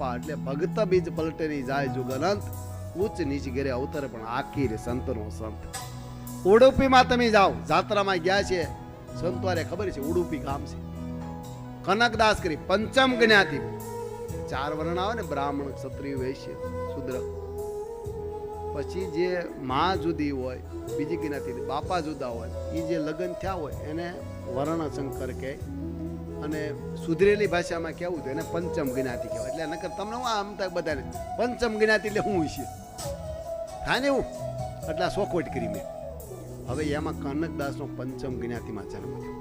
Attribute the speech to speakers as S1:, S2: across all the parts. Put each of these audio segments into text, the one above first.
S1: એટલે ભગત બીજ પલટેની જાય જુગનંત ઉચ્ચ નીચ ઘેરે અવતરે પણ આખી રે સંતનો સંત. ઉડુપીમાં તમે જાઓ, જાત્રામાં ગયા છે સંતવારે ખબર છે ઉડુપી ગામ છે. કનકદાસ કરી પંચમ જ્ઞાતિ 4 વર્ણ આવે ને, બ્રાહ્મણ, ક્ષત્રિય, વૈશ્ય, શુદ્ર. પછી જે માં જુદી હોય, બીજી જ્ઞાતિ બાપા જુદા હોય, એ જે લગ્ન થયા હોય એને વર્ણ શંકર કહે. અને સુધરેલી ભાષામાં કેવું તો એને પંચમ જ્ઞાતિ કહેવાય. એટલે નકર તમને હું આમ તક બધાને પંચમ જ્ઞાતિ એટલે હું છે હા ને એવું એટલે સોખવટ કરી મેં. હવે એમાં કનકદાસનો પંચમ જ્ઞાતિમાં જન્મ થયો.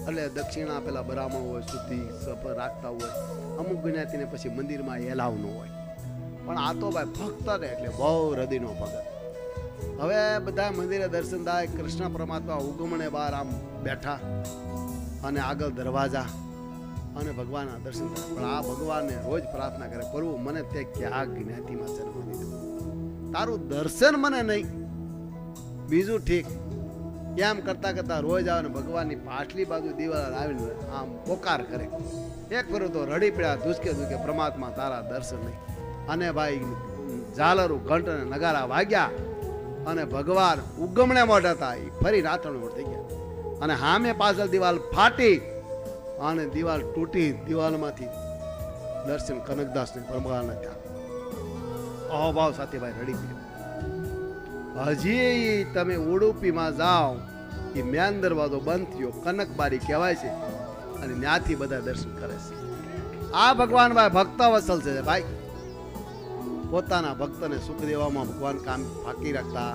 S1: એટલે દક્ષિણા પેલા બ્રાહ્મણ હોય, શુદ્ધિ સફર રાખતા હોય, અમુક જ્ઞાતિને પછી મંદિરમાં એલાવ ન હોય. પણ આ તો ભાઈ ભક્ત ને એટલે બહુ હૃદયનો ભગત. હવે બધા મંદિરે દર્શન થાય, કૃષ્ણ પરમાત્મા ઉગમણે બહાર આમ બેઠા અને આગળ દરવાજા અને ભગવાનના દર્શન થાય. પણ આ ભગવાનને રોજ પ્રાર્થના કરે, પ્રભુ મને તે ક્યાં જ્ઞાતિમાં જન્મ દીધો, તારું દર્શન મને નહીં, બીજું ઠીક. એમ કરતા કરતા રોજ આવે ને ભગવાનની પાછલી બાજુ દિવાલ આવીને આમ પોકાર કરે. એક ફેરો તો રડી પડ્યા, ધુસકે ધુસકે, પરમાત્મા તારા દર્શન નહીં. અને ભાઈ ઝાલરું ઘંટ અને નગારા વાગ્યા અને ભગવાન ઉગમણે મોઢા હતા એ ફરી રાતણ થઈ ગયા. અને હામે પાછળ દિવાલ ફાટી અને દિવાલ તૂટી, દિવાલમાંથી દર્શન કનકદાસ ને ભગવાન થયા. અહોભાવ સાથે ભાઈ રડી ગયો. હજી તમે ઉડુપીમાં જાઓ, એ મેન દરવાજો બંધ થયો, કનકબારી કહેવાય છે, અને ત્યાંથી બધા દર્શન કરે છે. આ ભગવાન ભાઈ ભક્ત વસલ છે ભાઈ. પોતાના ભક્તને સુખ દેવામાં ભગવાન કામ ફાંકી રાખતા.